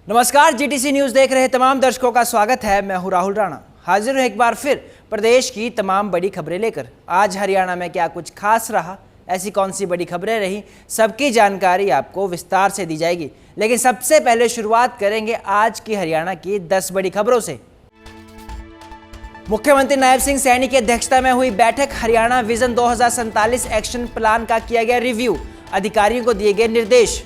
नमस्कार, GTC news देख रहे तमाम दर्शकों का स्वागत है। मैं हूं राहुल राणा, हाजिर हूं एक बार फिर प्रदेश की तमाम बड़ी खबरें लेकर। आज हरियाणा में क्या कुछ खास रहा, ऐसी कौन सी बड़ी खबरें रही, सबकी जानकारी आपको विस्तार से दी जाएगी। लेकिन सबसे पहले शुरुआत करेंगे आज की हरियाणा की 10 बड़ी खबरों से। मुख्यमंत्री नायब सिंह सैनी की अध्यक्षता में हुई बैठक, हरियाणा विजन 2047 एक्शन प्लान का किया गया रिव्यू, अधिकारियों को दिए गए निर्देश।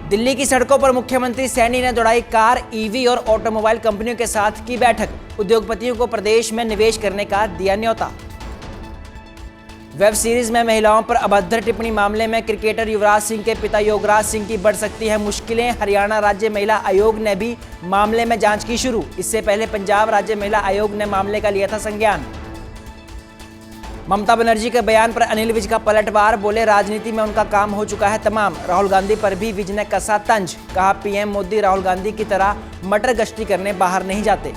दिल्ली की सड़कों पर मुख्यमंत्री सैनी ने दौड़ाई कार, ईवी और ऑटोमोबाइल कंपनियों के साथ की बैठक, उद्योगपतियों को प्रदेश में निवेश करने का दिया न्योता। वेब सीरीज में महिलाओं पर अभद्र टिप्पणी मामले में क्रिकेटर युवराज सिंह के पिता योगराज सिंह की बढ़ सकती है मुश्किलें, हरियाणा राज्य महिला आयोग ने भी मामले में जांच की शुरू। इससे पहले पंजाब राज्य महिला आयोग ने मामले का लिया था संज्ञान। ममता बनर्जी के बयान पर अनिल विज का पलटवार, बोले राजनीति में उनका काम हो चुका है तमाम। राहुल गांधी पर भी विज ने कसा तंज, कहा पीएम मोदी राहुल गांधी की तरह मटर गश्ती करने बाहर नहीं जाते।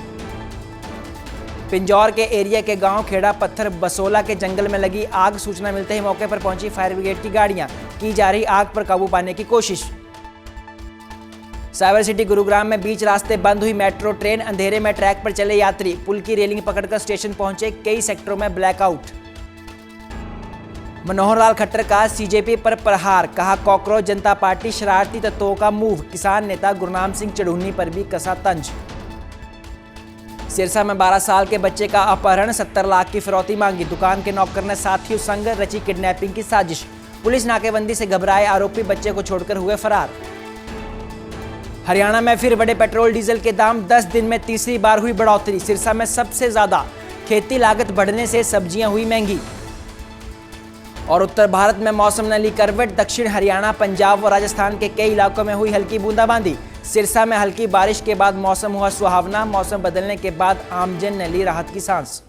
पिंजौर के एरिया के गांव खेड़ा पत्थर बसोला के जंगल में लगी आग, सूचना मिलते ही मौके पर पहुंची फायर ब्रिगेड की गाड़ियां, की जा रही आग पर काबू पाने की कोशिश। साइबर सिटी गुरुग्राम में बीच रास्ते बंद हुई मेट्रो ट्रेन, अंधेरे में ट्रैक पर चले यात्री, पुल की रेलिंग पकड़कर स्टेशन पहुंचे, कई सेक्टरों में ब्लैकआउट। मनोहर लाल खट्टर का सीजेपी पर प्रहार, कहा कॉकरोच जनता पार्टी शरारती तत्वों का मूव, किसान नेता गुरनाम सिंह चढ़ूनी पर भी कसा तंज। सिरसा में 12 साल के बच्चे का अपहरण, 70 लाख की फिरौती मांगी, दुकान के नौकर ने साथियों संग रची किडनैपिंग की साजिश, पुलिस नाकेबंदी से घबराए आरोपी बच्चे को छोड़कर हुए फरार। हरियाणा में फिर बढ़े पेट्रोल डीजल के दाम, 10 दिन में तीसरी बार हुई बढ़ोतरी, सिरसा में सबसे ज्यादा, खेती लागत बढ़ने से सब्जियां हुई महंगी। और उत्तर भारत में मौसम ने ली करवट, दक्षिण हरियाणा, पंजाब और राजस्थान के कई इलाकों में हुई हल्की बूंदाबांदी, सिरसा में हल्की बारिश के बाद मौसम हुआ सुहावना, मौसम बदलने के बाद आमजन ने ली राहत की सांस।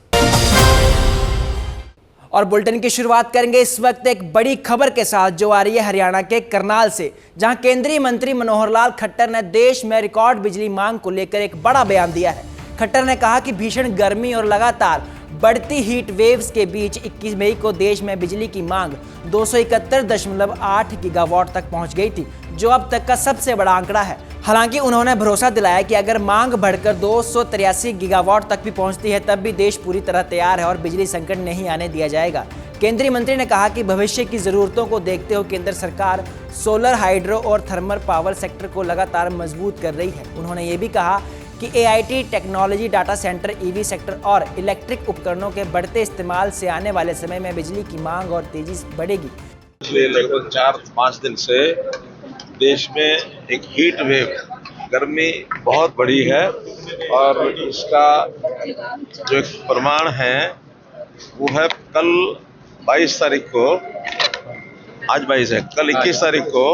और बुलेटिन की शुरुआत करेंगे इस वक्त एक बड़ी खबर के साथ जो आ रही है हरियाणा के करनाल से, जहां केंद्रीय मंत्री मनोहर लाल खट्टर ने देश में रिकॉर्ड बिजली मांग को लेकर एक बड़ा बयान दिया है। खट्टर ने कहा कि भीषण गर्मी और लगातार बढ़ती हीट वेव्स के बीच 21 मई को देश में बिजली की मांग 271.8 गीगावाट तक पहुंच गई थी, जो अब तक का सबसे बड़ा आंकड़ा है। हालांकि उन्होंने भरोसा दिलाया कि अगर मांग बढ़कर 283 गीगावाट तक भी पहुंचती है तब भी देश पूरी तरह तैयार है और बिजली संकट नहीं आने दिया जाएगा। केंद्रीय मंत्री ने कहा कि भविष्य की जरूरतों को देखते हुए केंद्र सरकार सोलर, हाइड्रो और थर्मल पावर सेक्टर को लगातार मजबूत कर रही है। उन्होंने ये भी कहा कि AIT technology, data centre, EV sector और इलेक्ट्रिक उपकरणों के बढ़ते इस्तेमाल से आने वाले समय में बिजली की मांग और तेजी से बढ़ेगी। पिछले लगभग 4-5 दिन से देश में एक हीट वेव, गर्मी बहुत बड़ी है और इसका जो एक प्रमाण है वो है कल 22 तारीख को, आज 22 है, कल 21 तारीख को,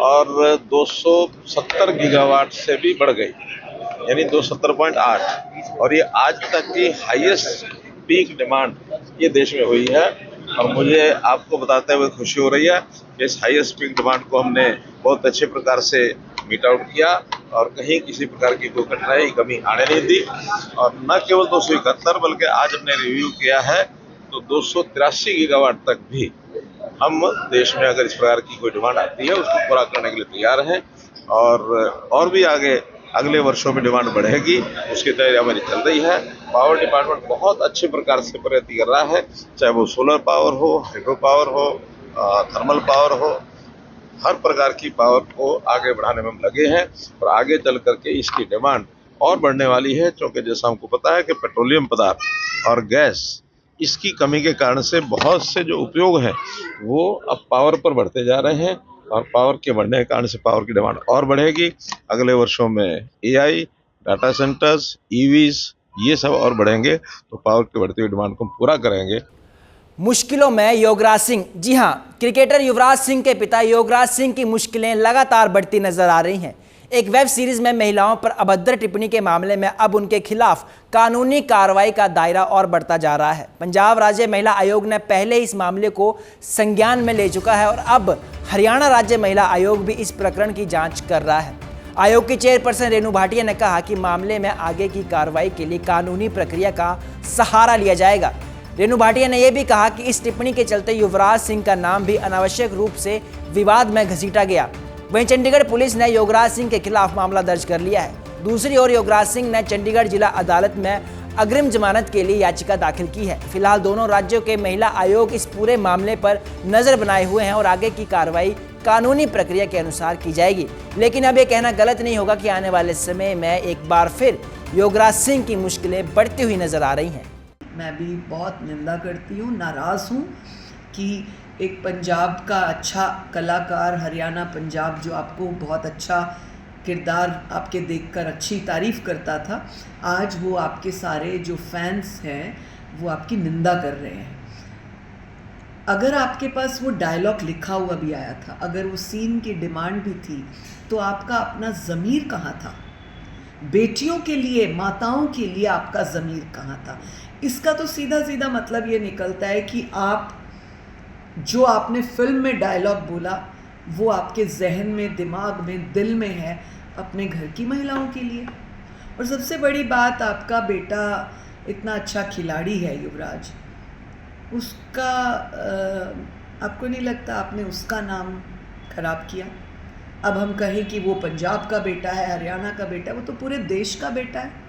और 270 गीगावाट से भी बढ़ गई, यानी 270.8, और ये आज तक की हाईएस्ट पीक डिमांड ये देश में हुई है। और मुझे आपको बताते हुए खुशी हो रही है कि इस हाईएस्ट पीक डिमांड को हमने बहुत अच्छे प्रकार से मीट आउट किया और कहीं किसी प्रकार की कोई कठिनाई, कमी आने नहीं दी। और न केवल 271 बल्कि आज हमने रिव्यू किया है तो 283 गीगावाट तक भी हम देश में अगर इस प्रकार की कोई डिमांड आती है उसको पूरा करने के लिए तैयार हैं। और भी आगे अगले वर्षों में डिमांड बढ़ेगी, उसकी तैयारी हमारी चल रही है। पावर डिपार्टमेंट बहुत अच्छे प्रकार से प्रगति कर रहा है, चाहे वो सोलर पावर हो, हाइड्रो पावर हो, थर्मल पावर हो, हर प्रकार की पावर को आगे बढ़ाने में हम लगे हैं और आगे चल करके इसकी डिमांड और बढ़ने वाली है, क्योंकि जैसा हमको पता है कि पेट्रोलियम पदार्थ और गैस, इसकी कमी के कारण से बहुत से जो उपयोग हैं वो अब पावर पर बढ़ते जा रहे हैं और पावर के बढ़ने के कारण से पावर की डिमांड और बढ़ेगी। अगले वर्षों में एआई, डाटा सेंटर्स, ईवीज, ये सब और बढ़ेंगे तो पावर की बढ़ती हुई डिमांड को हम पूरा करेंगे। मुश्किलों में योगराज सिंह, जी हां, क्रिकेटर युवराज सिंह के पिता योगराज सिंह की मुश्किलें लगातार बढ़ती नजर आ रही हैं। एक वेब सीरीज में महिलाओं पर अभद्र टिप्पणी के मामले में अब उनके खिलाफ कानूनी कार्रवाई का दायरा और बढ़ता जा रहा है। पंजाब राज्य महिला आयोग ने पहले इस मामले को संज्ञान में ले चुका है और अब हरियाणा राज्य महिला आयोग भी इस प्रकरण की जांच कर रहा है। आयोग की चेयरपर्सन रेणु भाटिया ने कहा कि मामले में आगे की कार्रवाई के लिए कानूनी प्रक्रिया का सहारा लिया जाएगा। रेणु भाटिया ने यह भी कहा कि इस टिप्पणी के चलते युवराज सिंह का नाम भी अनावश्यक रूप से विवाद में घसीटा गया। वहीं चंडीगढ़ पुलिस ने योगराज सिंह के खिलाफ मामला दर्ज कर लिया है। दूसरी ओर योगराज सिंह ने चंडीगढ़ जिला अदालत में अग्रिम जमानत के लिए याचिका दाखिल की है। फिलहाल दोनों राज्यों के महिला आयोग इस पूरे मामले पर नजर बनाए हुए हैं और आगे की कार्रवाई कानूनी प्रक्रिया के अनुसार की जाएगी। लेकिन अब ये कहना गलत नहीं होगा कि आने वाले समय में एक बार फिर योगराज सिंह की मुश्किलें बढ़ती हुई नजर आ रही हैं। मैं भी बहुत निंदा करती हूँ, नाराज़ हूँ कि एक पंजाब का अच्छा कलाकार, हरियाणा पंजाब जो आपको बहुत अच्छा किरदार आपके देखकर अच्छी तारीफ़ करता था, आज वो आपके सारे जो फैंस हैं वो आपकी निंदा कर रहे हैं। अगर आपके पास वो डायलॉग लिखा हुआ भी आया था, अगर वो सीन की डिमांड भी थी, तो आपका अपना ज़मीर कहाँ था? बेटियों के लिए, माताओं के लिए आपका ज़मीर कहाँ था? इसका तो सीधा सीधा मतलब ये निकलता है कि आप जो आपने फिल्म में डायलॉग बोला वो आपके जहन में, दिमाग में, दिल में है अपने घर की महिलाओं के लिए। और सबसे बड़ी बात, आपका बेटा इतना अच्छा खिलाड़ी है युवराज, उसका आपको नहीं लगता आपने उसका नाम खराब किया? अब हम कहें कि वो पंजाब का बेटा है, हरियाणा का बेटा है, वो तो पूरे देश का बेटा है।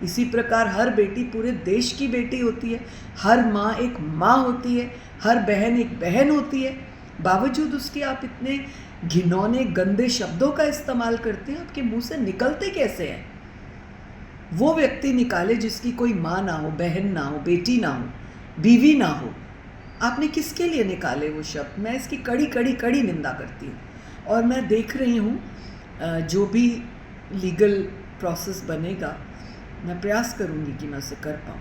इसी प्रकार हर बेटी पूरे देश की बेटी होती है, हर माँ एक माँ होती है, हर बहन एक बहन होती है। बावजूद उसके आप इतने घिनौने गंदे शब्दों का इस्तेमाल करते हैं, आपके मुंह से निकलते कैसे हैं? वो व्यक्ति निकाले जिसकी कोई माँ ना हो, बहन ना हो, बेटी ना हो, बीवी ना हो। आपने किसके लिए निकाले वो शब्द? मैं इसकी कड़ी निंदा करती हूँ और मैं देख रही हूँ जो भी लीगल प्रोसेस बनेगा, मैं प्रयास करूँगी कि मैं उसे कर पाऊँ।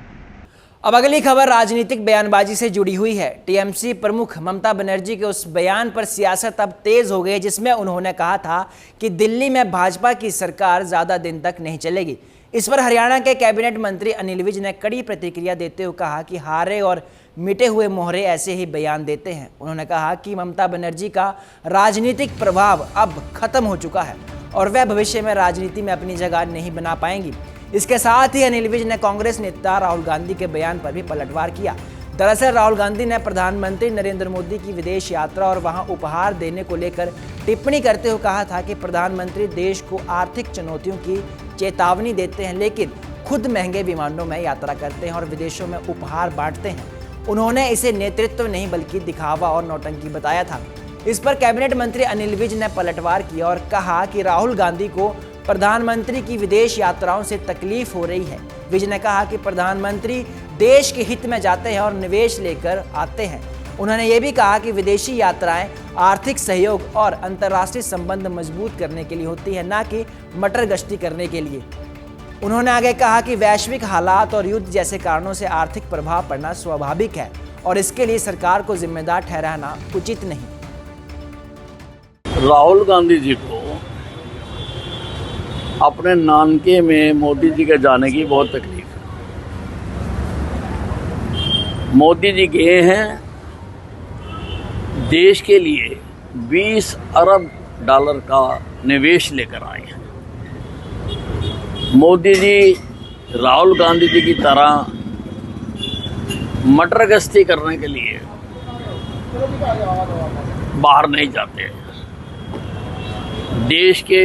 अब अगली खबर राजनीतिक बयानबाजी से जुड़ी हुई है। टीएमसी प्रमुख ममता बनर्जी के उस बयान पर सियासत अब तेज हो गई है जिसमें उन्होंने कहा था कि दिल्ली में भाजपा की सरकार ज़्यादा दिन तक नहीं चलेगी। इस पर हरियाणा के कैबिनेट मंत्री अनिल विज ने कड़ी प्रतिक्रिया देते हुए कहा कि हारे और मिटे हुए मोहरे ऐसे ही बयान देते हैं। उन्होंने कहा कि ममता बनर्जी का राजनीतिक प्रभाव अब खत्म हो चुका है और वह भविष्य में राजनीति में अपनी जगह नहीं बना पाएंगी। इसके साथ ही अनिल विज ने कांग्रेस नेता राहुल गांधी के बयान पर भी पलटवार किया। दरअसल राहुल गांधी ने प्रधानमंत्री नरेंद्र मोदी की विदेश यात्रा और वहां उपहार देने को लेकर टिप्पणी करते हुए कहा था कि प्रधानमंत्री देश को आर्थिक चुनौतियों की चेतावनी देते हैं लेकिन खुद महंगे विमानों में यात्रा करते हैं और विदेशों में उपहार बांटते हैं। उन्होंने इसे नेतृत्व नहीं बल्कि दिखावा और नौटंकी बताया था। इस पर कैबिनेट मंत्री अनिल विज ने पलटवार किया और कहा कि राहुल गांधी को प्रधानमंत्री की विदेश यात्राओं से तकलीफ हो रही है। विज ने कहा कि प्रधानमंत्री देश के हित में जाते हैं और निवेश लेकर आते हैं। उन्होंने ये भी कहा कि विदेशी यात्राएं आर्थिक सहयोग और अंतर्राष्ट्रीय संबंध मजबूत करने के लिए होती है, ना कि मटर गश्ती करने के लिए। उन्होंने आगे कहा कि वैश्विक हालात और युद्ध जैसे कारणों से आर्थिक प्रभाव पड़ना स्वाभाविक है और इसके लिए सरकार को जिम्मेदार ठहराना उचित नहीं। राहुल गांधी जी को अपने नानके में मोदी जी के जाने की बहुत तकलीफ है। मोदी जी गए हैं, देश के लिए 20 अरब डॉलर का निवेश लेकर आए हैं। मोदी जी राहुल गांधी जी की तरह मटर गश्ती करने के लिए बाहर नहीं जाते। देश के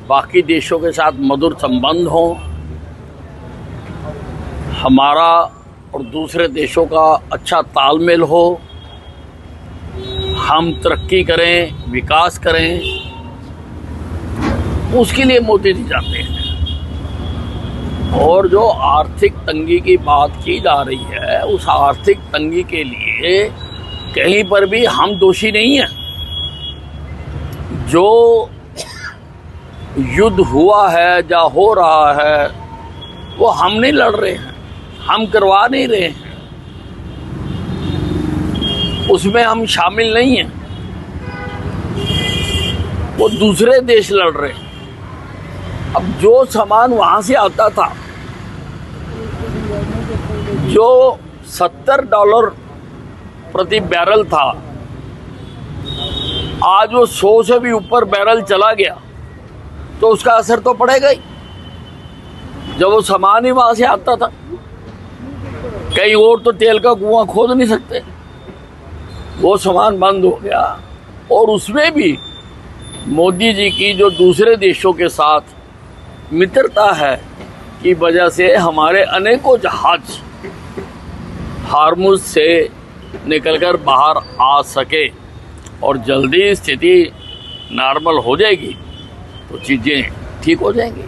बाकी देशों के साथ मधुर संबंध हो, हमारा और दूसरे देशों का अच्छा तालमेल हो, हम तरक्की करें, विकास करें, उसके लिए मोदी जी जाते हैं। और जो आर्थिक तंगी की बात की जा रही है, उस आर्थिक तंगी के लिए कहीं पर भी हम दोषी नहीं हैं। जो युद्ध हुआ है या हो रहा है वो हम नहीं लड़ रहे हैं, हम करवा नहीं रहे हैं, उसमें हम शामिल नहीं हैं। वो दूसरे देश लड़ रहे हैं। अब जो सामान वहाँ से आता था, जो $70 प्रति बैरल था, आज वो 100 से भी ऊपर बैरल चला गया। तो उसका असर तो पड़ेगा ही। जब वो सामान ही वहां से आता था, कहीं और तो तेल का कुआं खोद नहीं सकते, वो सामान बंद हो गया। और उसमें भी मोदी जी की जो दूसरे देशों के साथ मित्रता है की वजह से हमारे अनेकों जहाज हार्मुज से निकलकर बाहर आ सके, और जल्दी स्थिति नॉर्मल हो जाएगी तो चीज़ें ठीक हो जाएंगी।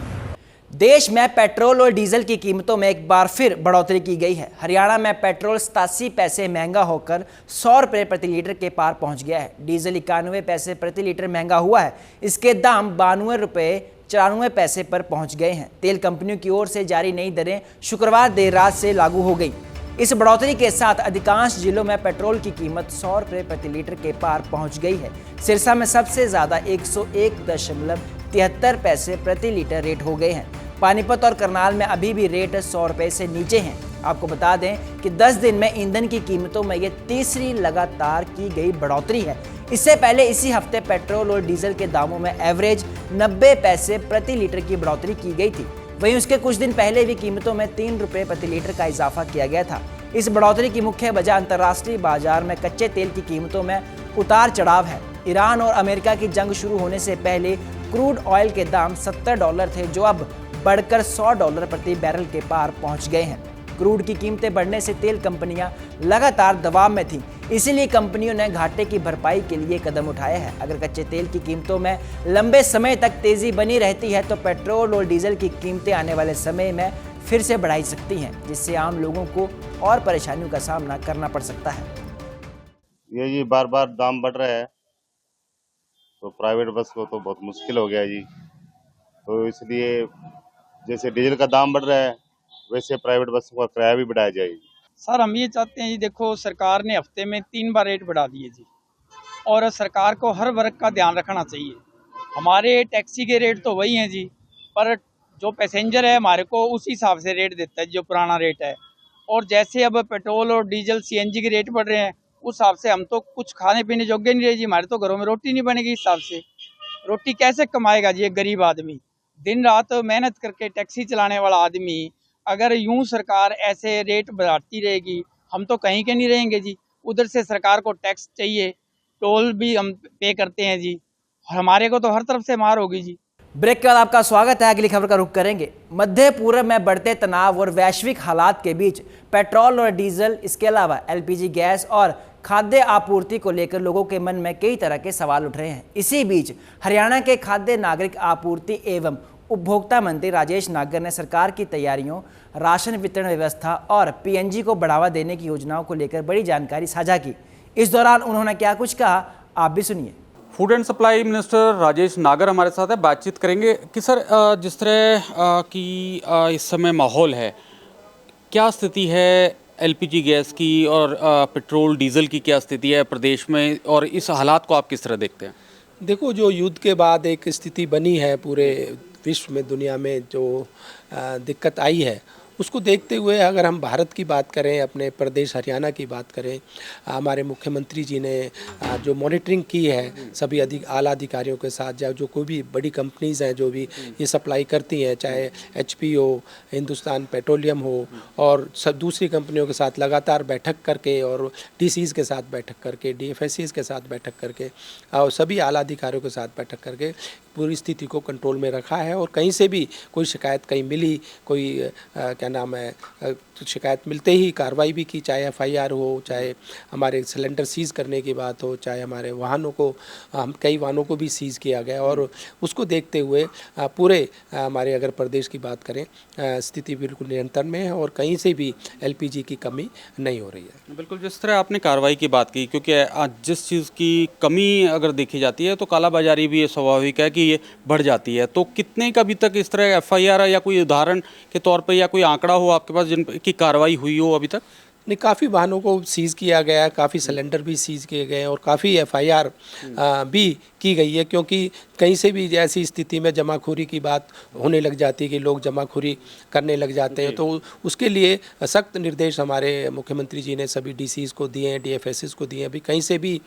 देश में पेट्रोल और डीजल की कीमतों में एक बार फिर बढ़ोतरी की गई है। हरियाणा में पेट्रोल 87 पैसे महंगा होकर 100 रुपये प्रति लीटर के पार पहुंच गया है। डीजल 91 पैसे प्रति लीटर महंगा हुआ है। इसके दाम 92 रुपये 94 पैसे पर पहुंच गए हैं। तेल कंपनियों की ओर से जारी नई दरें शुक्रवार देर रात से लागू हो गई। इस बढ़ोतरी के साथ अधिकांश जिलों में पेट्रोल की कीमत 100 रुपये प्रति लीटर के पार पहुंच गई है। सिरसा में सबसे ज्यादा 101.73 पैसे प्रति लीटर रेट हो गए हैं। पानीपत और करनाल में अभी भी रेट 100 रुपये से नीचे हैं। आपको बता दें कि 10 दिन में ईंधन की कीमतों में ये तीसरी लगातार की गई बढ़ोतरी है। इससे पहले इसी हफ्ते पेट्रोल और डीजल के दामों में एवरेज 90 पैसे प्रति लीटर की बढ़ोतरी की गई थी। वहीं उसके कुछ दिन पहले भी कीमतों में 3 रुपये प्रति लीटर का इजाफा किया गया था। इस बढ़ोतरी की मुख्य वजह अंतर्राष्ट्रीय बाजार में कच्चे तेल की कीमतों में उतार चढ़ाव है। ईरान और अमेरिका की जंग शुरू होने से पहले क्रूड ऑयल के दाम $70 थे, जो अब बढ़कर $100 प्रति बैरल के पार पहुंच गए हैं। क्रूड की कीमतें बढ़ने से तेल कंपनियां लगातार दबाव में थीं, इसीलिए कंपनियों ने घाटे की भरपाई के लिए कदम उठाए हैं। अगर कच्चे तेल की कीमतों में लंबे समय तक तेजी बनी रहती है तो पेट्रोल और डीजल की कीमतें आने वाले समय में फिर से बढ़ाई सकती हैं, जिससे आम लोगों को और परेशानियों का सामना करना पड़ सकता है। ये बार बार दाम बढ़ रहा है तो प्राइवेट बस को तो बहुत मुश्किल हो गया जी। तो इसलिए जैसे डीजल का दाम बढ़ रहा है वैसे प्राइवेट बसों का किराया भी बढ़ाया जाए। सर हम ये चाहते हैं जी, देखो सरकार ने हफ्ते में 3 बार रेट बढ़ा दिए जी, और सरकार को हर वर्ग का ध्यान रखना चाहिए। हमारे टैक्सी के रेट तो वही हैं जी, पर जो पैसेंजर है हमारे को उस हिसाब से रेट देता है जो पुराना रेट है। और जैसे अब पेट्रोल और डीजल सीएनजी के रेट बढ़ रहे हैं, उस हिसाब से हम तो कुछ खाने पीने योग्य नहीं रहे जी। हमारे तो घरों में रोटी नहीं बनेगी। इस हिसाब से रोटी कैसे कमाएगा जी एक गरीब आदमी? दिन रात मेहनत करके टैक्सी चलाने वाला आदमी, अगर यूं सरकार ऐसे रेट बढ़ाती रहेगी हम तो कहीं के नहीं रहेंगे जी। उधर से सरकार को टैक्स चाहिए, टोल भी हम पे करते हैं जी, और हमारे को तो हर तरफ से मार होगी जी। ब्रेक के बाद आपका स्वागत है। अगली खबर का रुख करेंगे। मध्य पूर्व में बढ़ते तनाव और वैश्विक हालात के बीच पेट्रोल और डीजल, इसके अलावा एलपीजी गैस और खाद्य आपूर्ति को लेकर लोगों के मन में कई तरह के सवाल उठ रहे हैं। इसी बीच हरियाणा के खाद्य नागरिक आपूर्ति एवं उपभोक्ता मंत्री राजेश नागर ने सरकार की तैयारियों, राशन वितरण व्यवस्था और पीएनजी को बढ़ावा देने की योजनाओं को लेकर बड़ी जानकारी साझा की। इस दौरान उन्होंने क्या कुछ कहा, आप भी सुनिए। Food and supply minister Rajesh नागर हमारे साथ है। बातचीत करेंगे कि सर जिस तरह की इस समय माहौल है, क्या स्थिति है एलपीजी गैस की और पेट्रोल डीजल की क्या स्थिति है प्रदेश में, और इस हालात को आप किस तरह देखते हैं? देखो, जो युद्ध के बाद एक स्थिति बनी है पूरे विश्व में, दुनिया में जो दिक्कत आई है, उसको देखते हुए अगर हम भारत की बात करें, अपने प्रदेश हरियाणा की बात करें, हमारे मुख्यमंत्री जी ने जो मॉनिटरिंग की है सभी आला अधिकारियों के साथ, जो कोई भी बड़ी कंपनीज़ हैं जो भी ये सप्लाई करती हैं, चाहे एचपी हो, हिंदुस्तान पेट्रोलियम हो, और सब दूसरी कंपनियों के साथ लगातार बैठक करके, और डीसीज के साथ बैठक करके, डीएफएससीज के साथ बैठक करके, और सभी आला अधिकारियों के साथ बैठक करके पूरी स्थिति को कंट्रोल में रखा है। और कहीं से भी कोई शिकायत कहीं मिली, कोई क्या नाम है, शिकायत मिलते ही कार्रवाई भी की, चाहे एफआईआर हो, चाहे हमारे सिलेंडर सीज़ करने की बात हो, चाहे हमारे वाहनों को, हम कई वाहनों को भी सीज़ किया गया। और उसको देखते हुए पूरे हमारे अगर प्रदेश की बात करें, स्थिति बिल्कुल नियंत्रण में है और कहीं से भी एलपीजी की कमी नहीं हो रही है। बिल्कुल, जिस तरह आपने कार्रवाई की बात की, क्योंकि जिस चीज़ की कमी अगर देखी जाती है तो कालाबाजारी भी ये स्वाभाविक है कि ये बढ़ जाती है। तो कितने का अभी तक इस तरह एफआईआर या कोई उदाहरण के तौर पर या कोई आंकड़ा हो आपके पास जिनकी कार्रवाई हुई हो अभी तक? नहीं, काफ़ी वाहनों को सीज़ किया गया, काफ़ी सिलेंडर भी सीज़ किए गए और काफ़ी एफआईआर भी की गई है, क्योंकि कहीं से भी ऐसी स्थिति में जमाखोरी की बात होने लग जाती है कि लोग जमाखोरी करने लग जाते हैं, तो उसके लिए सख्त निर्देश हमारे मुख्यमंत्री जी ने सभी डीसीज को दिए हैं, डीएफएससीज को दिए हैं। अभी कहीं से भी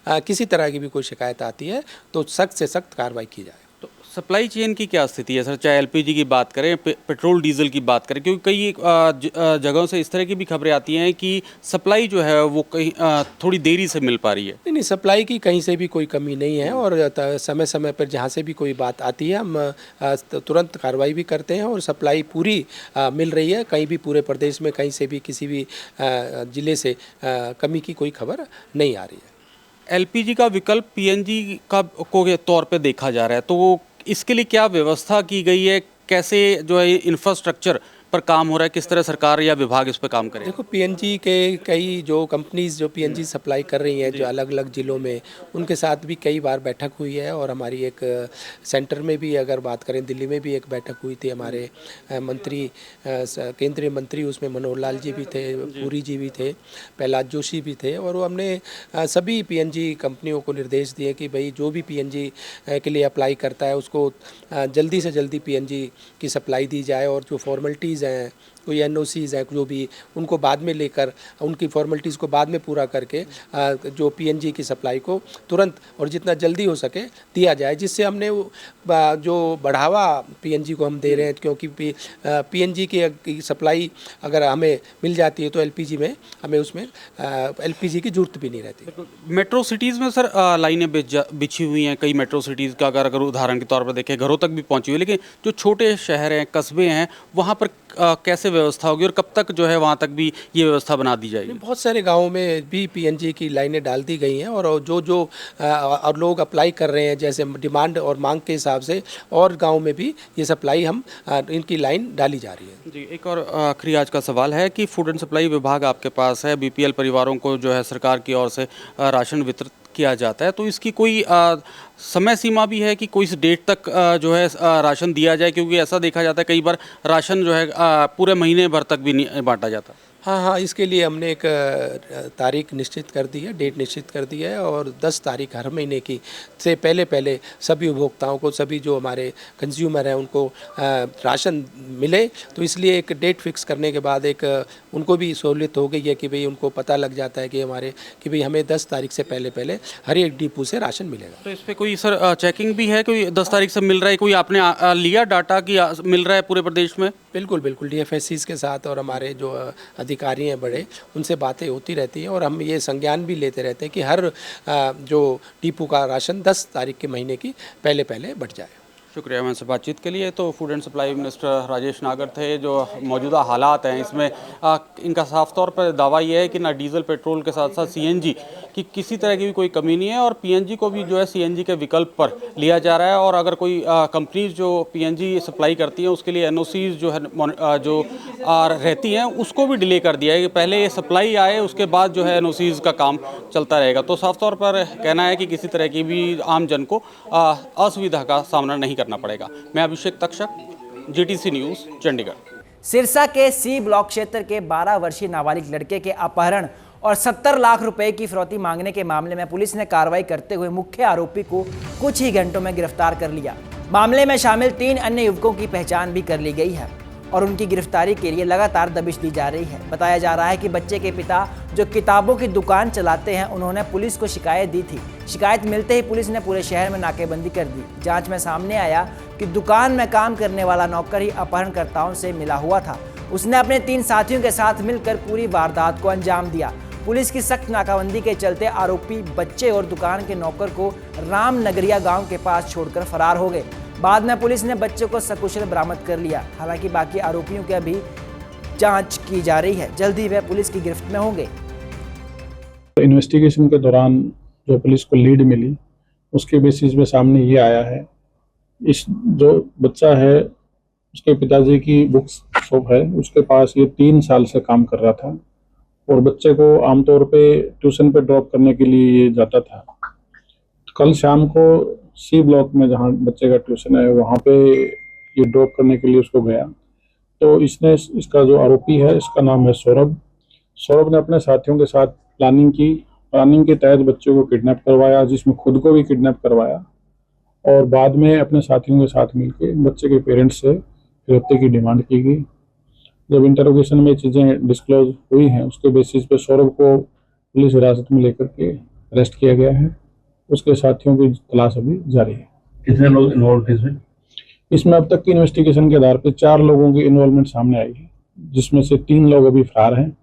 किसी तरह की भी कोई शिकायत आती है तो सख्त से सख्त कार्रवाई की जाए। तो सप्लाई चेन की क्या स्थिति है सर, चाहे एलपीजी की बात करें, पेट्रोल डीजल की बात करें, क्योंकि कई जगहों से इस तरह की भी खबरें आती हैं कि सप्लाई जो है वो कहीं थोड़ी देरी से मिल पा रही है। नहीं, सप्लाई की कहीं से भी कोई कमी नहीं है और समय समय पर जहाँ से भी कोई बात आती है हम तुरंत कार्रवाई भी करते हैं और सप्लाई पूरी मिल रही है। कहीं भी पूरे प्रदेश में कहीं से भी किसी भी ज़िले से कमी की कोई खबर नहीं आ रही है। एलपीजी का विकल्प पीएनजी का को के तौर पे देखा जा रहा है, तो इसके लिए क्या व्यवस्था की गई है, कैसे जो है इंफ्रास्ट्रक्चर पर काम हो रहा है, किस तरह सरकार या विभाग इस पर काम करें? देखो, पीएनजी के कई जो कंपनीज जो पीएनजी सप्लाई कर रही हैं जो अलग अलग ज़िलों में, उनके साथ भी कई बार बैठक हुई है और हमारी एक सेंटर में भी अगर बात करें, दिल्ली में भी एक बैठक हुई थी। हमारे मंत्री, केंद्रीय मंत्री उसमें मनोहर लाल जी भी थे, पुरी जी भी थे, प्रहलाद जोशी भी थे और वो हमने सभी पीएनजी कंपनियों को निर्देश दिए कि भाई जो भी पीएनजी के लिए अप्लाई करता है उसको जल्दी से जल्दी पीएनजी की सप्लाई दी जाए और जो फॉर्मेलिटीज़ हैं, कोई एनओसीज़ हैं जो भी, उनको बाद में लेकर उनकी फॉर्मेलिटीज़ को बाद में पूरा करके जो पीएनजी की सप्लाई को तुरंत और जितना जल्दी हो सके दिया जाए, जिससे हमने जो बढ़ावा पीएनजी को हम दे रहे हैं, क्योंकि पीएनजी की सप्लाई अगर हमें मिल जाती है तो एलपीजी में हमें उसमें एलपीजी की जरूरत भी नहीं रहती। मेट्रो सिटीज़ में सर लाइनें बिछी हुई हैं, कई मेट्रो सिटीज़ का अगर उदाहरण के तौर पर देखें घरों तक भी पहुंची हुई है, लेकिन जो छोटे शहर हैं, कस्बे हैं, वहाँ पर कैसे व्यवस्था होगी और कब तक जो है वहाँ तक भी ये व्यवस्था बना दी जाएगी? बहुत सारे गांवों में भी पीएनजी की लाइनें डाल दी गई हैं और जो और लोग अप्लाई कर रहे हैं जैसे डिमांड और मांग के हिसाब से, और गांव में भी ये सप्लाई हम इनकी लाइन डाली जा रही है। जी, एक और आखिरी आज का सवाल है कि फूड एंड सप्लाई विभाग आपके पास है, बीपीएल परिवारों को जो है सरकार की ओर से राशन वितरित किया जाता है, तो इसकी कोई समय सीमा भी है कि कोई इस डेट तक जो है राशन दिया जाए? क्योंकि ऐसा देखा जाता है कई बार राशन जो है पूरे महीने भर तक भी नहीं बांटा जाता। हाँ, इसके लिए हमने एक तारीख निश्चित कर दी है, डेट निश्चित कर दी है और 10 तारीख हर महीने की से पहले सभी उपभोक्ताओं को, सभी जो हमारे कंज्यूमर हैं उनको राशन मिले। तो इसलिए एक डेट फिक्स करने के बाद एक उनको भी सहूलियत हो गई है कि भाई उनको पता लग जाता है कि भाई हमें 10 तारीख से पहले हर एक डिपो से राशन मिलेगा। तो इस पर कोई सर चेकिंग भी है, कोई 10 तारीख से मिल रहा है, कोई आपने लिया डाटा कि मिल रहा है पूरे प्रदेश में? बिल्कुल डीएफएससीज के साथ और हमारे जो अधिकारी हैं बड़े, उनसे बातें होती रहती हैं और हम ये संज्ञान भी लेते रहते हैं कि हर जो डिपो का राशन 10 तारीख के महीने की पहले बढ़ जाए। शुक्रिया हमसे बातचीत के लिए। तो food and supply minister Rajesh नागर थे। जो मौजूदा हालात हैं इसमें इनका साफ तौर पर दावा ये है कि ना डीजल पेट्रोल के साथ साथ सीएनजी की किसी तरह की भी कोई कमी नहीं है और पीएनजी को भी जो है सीएनजी के विकल्प पर लिया जा रहा है और अगर कोई कंपनीज जो पीएनजी सप्लाई करती हैं उसके लिए एनओसीज जो है जो रहती हैं उसको भी डिले कर दिया है कि पहले ये सप्लाई आए उसके बाद जो है एनओसीज का काम चलता रहेगा। तो साफ तौर पर कहना है कि किसी तरह की भी आम जन को असुविधा का सामना नहीं करना पड़ेगा। मैं अभिषेक तक्षक, जीटीसी न्यूज़, चंडीगढ़। सिरसा के सी ब्लॉक क्षेत्र के 12 वर्षीय नाबालिग लड़के के अपहरण और 70 लाख रुपए की फिरौती मांगने के मामले में पुलिस ने कार्रवाई करते हुए मुख्य आरोपी को कुछ ही घंटों में गिरफ्तार कर लिया। मामले में शामिल 3 अन्य युवकों की पहचान भी कर ली गई है और उनकी गिरफ्तारी के लिए लगातार दबिश दी जा रही है। बताया जा रहा है कि बच्चे के पिता जो किताबों की दुकान चलाते हैं, उन्होंने पुलिस को शिकायत दी थी। शिकायत मिलते ही पुलिस ने पूरे शहर में नाकेबंदी कर दी। जांच में सामने आया कि दुकान में काम करने वाला नौकर ही अपहरणकर्ताओं से मिला हुआ था। उसने अपने 3 साथियों के साथ मिलकर पूरी वारदात को अंजाम दिया। पुलिस की सख्त नाकाबंदी के चलते आरोपी बच्चे और दुकान के नौकर को रामनगरिया गाँव के पास छोड़कर फरार हो गए। बाद में पुलिस ने बच्चों को सकुशल बरामद कर लिया। हालांकि बाकी आरोपियों की अभी जांच की जा रही है। जल्द ही वे पुलिस की गिरफ्त में होंगे। इन्वेस्टिगेशन के दौरान जो पुलिस को लीड मिली उसके बेसिस पे सामने ये आया है, इस जो बच्चा है उसके पिताजी की बुक शॉप है, उसके पास ये 3 साल से काम कर रहा था और बच्चे को आमतौर पे ट्यूशन पे ड्रॉप करने के लिए ये जाता था। कल शाम को सी ब्लॉक में जहाँ बच्चे का ट्यूशन है वहाँ पे ये ड्रॉप करने के लिए उसको गया, तो इसका जो आरोपी है इसका नाम है सौरभ ने अपने साथियों के साथ प्लानिंग के तहत बच्चे को किडनैप करवाया, जिसमें खुद को भी किडनैप करवाया और बाद में अपने साथियों के साथ मिलकर बच्चे के पेरेंट्स से फिरौती की डिमांड की गई। जब इंटरोगेशन में चीज़ें डिस्क्लोज हुई हैं उसके बेसिस पे सौरभ को पुलिस हिरासत में लेकर के अरेस्ट किया गया है। उसके साथियों की तलाश अभी जारी है। कितने लोग इन्वॉल्व थे इसमें? इसमें अब तक की इन्वेस्टिगेशन के आधार पर 4 लोगों की इन्वॉल्वमेंट सामने आई है, जिसमें से 3 लोग अभी फरार हैं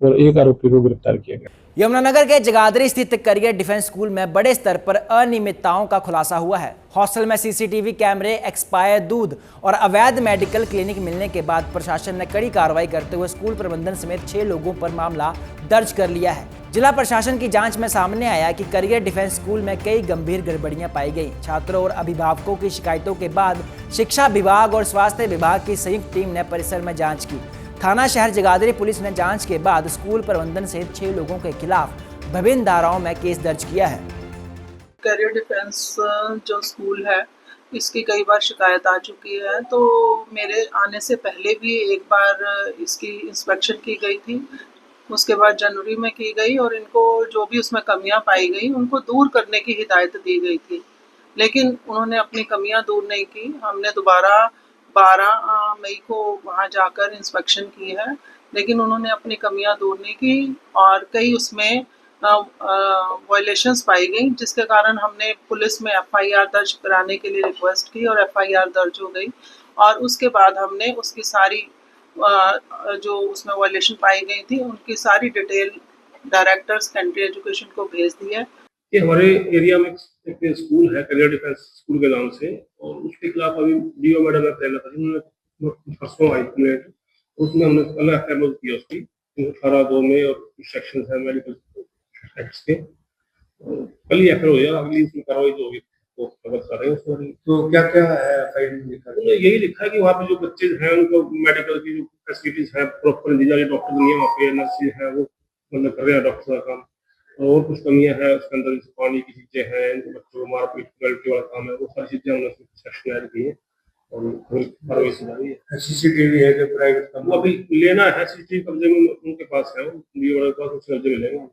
और 1 आरोपी को गिरफ्तार किया गया। यमुनानगर के जगाधरी स्थित करियर डिफेंस स्कूल में बड़े स्तर पर अनियमितताओं का खुलासा हुआ है। हॉस्टल में सीसीटीवी कैमरे, एक्सपायर दूध और अवैध मेडिकल क्लिनिक मिलने के बाद प्रशासन ने कड़ी कार्रवाई करते हुए स्कूल प्रबंधन समेत 6 लोगों पर मामला दर्ज कर लिया है। जिला प्रशासन की जांच में सामने आया कि करियर डिफेंस स्कूल में कई गंभीर गड़बड़ियां पाई गई। छात्रों और अभिभावकों की शिकायतों के बाद शिक्षा विभाग और स्वास्थ्य विभाग की संयुक्त टीम ने परिसर में जाँच की। थाना शहर जगाधरी पुलिस ने जांच के बाद स्कूल प्रबंधन सहित 6 लोगों के खिलाफ विभिन्न धाराओं में केस दर्ज किया है। करियर डिफेंस जो स्कूल है, इसकी कई बार शिकायत आ चुकी है, तो मेरे आने से पहले भी एक बार इसकी इंस्पेक्शन की गई थी, उसके बाद जनवरी में की गई और इनको जो भी उसमें कमियां पाई गई उनको दूर करने की हिदायत दी गई थी, लेकिन उन्होंने अपनी कमियां दूर नहीं की। हमने दोबारा 12 मई को वहां जाकर इंस्पेक्शन की है, लेकिन उन्होंने अपनी कमियां दूर नहीं की और कई उसमें वायलेशंस पाई गई, जिसके कारण हमने पुलिस में एफआईआर दर्ज कराने के लिए रिक्वेस्ट की और एफआईआर दर्ज हो गई और उसके बाद हमने उसकी सारी जो उसमें वायलेशन पाई गई थी उनकी सारी डिटेल डायरेक्टर सेकेंडरी एजुकेशन को भेज दी है। ये हमारे एरिया में एक स्कूल है करियर डिफेंस स्कूल के नाम से, और उसके खिलाफ अभी डीओ मैडम ने पहले था, जिन्होंने परसों आई कंप्लेंट, उसमें हमने अलग एफआईआर किया उसकी 18(2) में और कुछ सेक्शन है मेडिकल एक्ट्स के, कल ही एफआईआर हो गया, अगली उसमें कार्रवाई जो होगी वो खबर कर रहे हैं उसमें। तो क्या क्या है एफआईआर में लिखा है? यही लिखा है कि वहाँ पे जो बच्चे हैं उनको मेडिकल की जो फैसिलिटीज है प्रॉपर दी जा रही है, डॉक्टर नहीं है वहाँ पे, नर्सेज है वो मतलब कर रहे हैं डॉक्टर का काम, और कुछ कमियां हैं उसके अंदर, जैसे पानी की चीजें हैं, बच्चों को मारपीट गलती वाला काम है, वो सारी चीजें हमने सेक्शन ऐड की है और कार्रवाई सुधारी है। सीसीटीवी है कि प्राइवेट का अभी लेना है, सीसीटीवी कब्जे में उनके पास है, डीओ वाले के पास उसके कब्जे मिलेगा।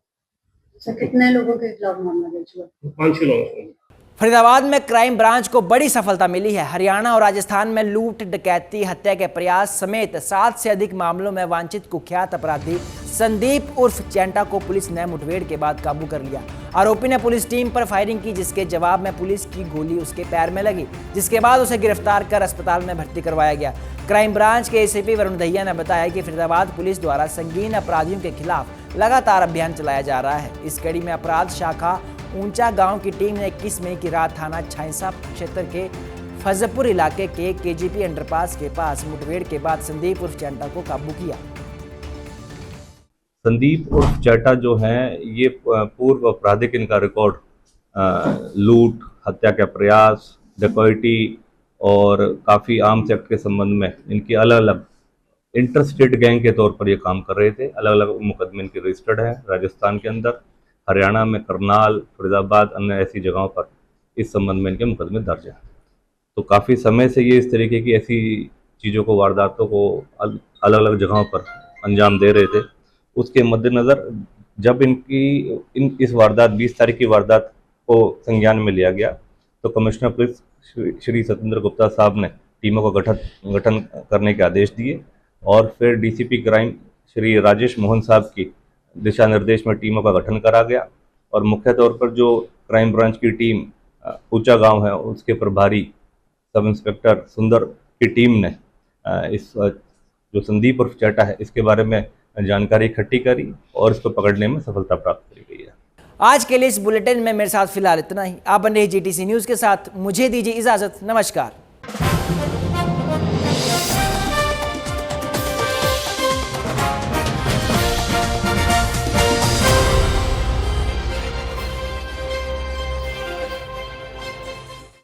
कितने लोगों के खिलाफ मामला दर्ज हुआ? 5-6 लोग। फरीदाबाद में क्राइम ब्रांच को बड़ी सफलता मिली है। हरियाणा और राजस्थान में लूट, डकैती, हत्या के प्रयास समेत 7 से अधिक मामलों में वांछित कुख्यात अपराधी संदीप उर्फ चैंटा को पुलिस ने मुठभेड़ के बाद काबू कर लिया। आरोपी ने पुलिस टीम पर फायरिंग की, जिसके जवाब में पुलिस की गोली उसके पैर में लगी, जिसके बाद उसे गिरफ्तार कर अस्पताल में भर्ती करवाया गया। क्राइम ब्रांच के एसीपी वरुण दहिया ने बताया कि फरीदाबाद पुलिस द्वारा संगीन अपराधियों के खिलाफ लगातार अभियान चलाया जा रहा है। इस कड़ी में अपराध शाखा ऊंचा गांव की टीम ने 21 मई की रात थाना छाइसा क्षेत्र के फजपुर इलाके के केजीपी अंडरपास के पास मुठभेड़ के बाद संदीप उर्फ चैंटा को काबू किया। संदीप उर्फ चैंटा जो है ये पूर्व आपराधिक इनका रिकॉर्ड लूट, हत्या का प्रयास, डकैती और काफ़ी आर्म्स एक्ट के संबंध में इनकी अलग अलग इंटर स्टेट गैंग के तौर पर ये काम कर रहे थे। अलग अलग मुकदमे इनके रजिस्टर्ड है राजस्थान के अंदर, हरियाणा में करनाल, फरीदाबाद, अन्य ऐसी जगहों पर इस संबंध में इनके मुकदमे दर्ज हैं। तो काफ़ी समय से ये इस तरीके की ऐसी चीज़ों को, वारदातों को अलग अलग जगहों पर अंजाम दे रहे थे। उसके मद्देनज़र जब इस वारदात 20 तारीख की वारदात को संज्ञान में लिया गया तो कमिश्नर पुलिस श्री सत्येंद्र गुप्ता साहब ने टीमों का गठन करने के आदेश दिए और फिर डीसीपी क्राइम श्री राजेश मोहन साहब की दिशा निर्देश में टीमों का गठन करा गया और मुख्य तौर पर जो क्राइम ब्रांच की टीम ऊंचा गांव है उसके प्रभारी सब इंस्पेक्टर सुंदर की टीम ने इस जो संदीप उर्फ चैंटा है इसके बारे में जानकारी इकट्ठी करी और इसको पकड़ने में सफलता प्राप्त करी गई है। आज के लिए इस बुलेटिन में मेरे साथ फिलहाल इतना ही। आप बने रहिए जीटीसी न्यूज़ के साथ, मुझे दीजिए इजाज़त। नमस्कार।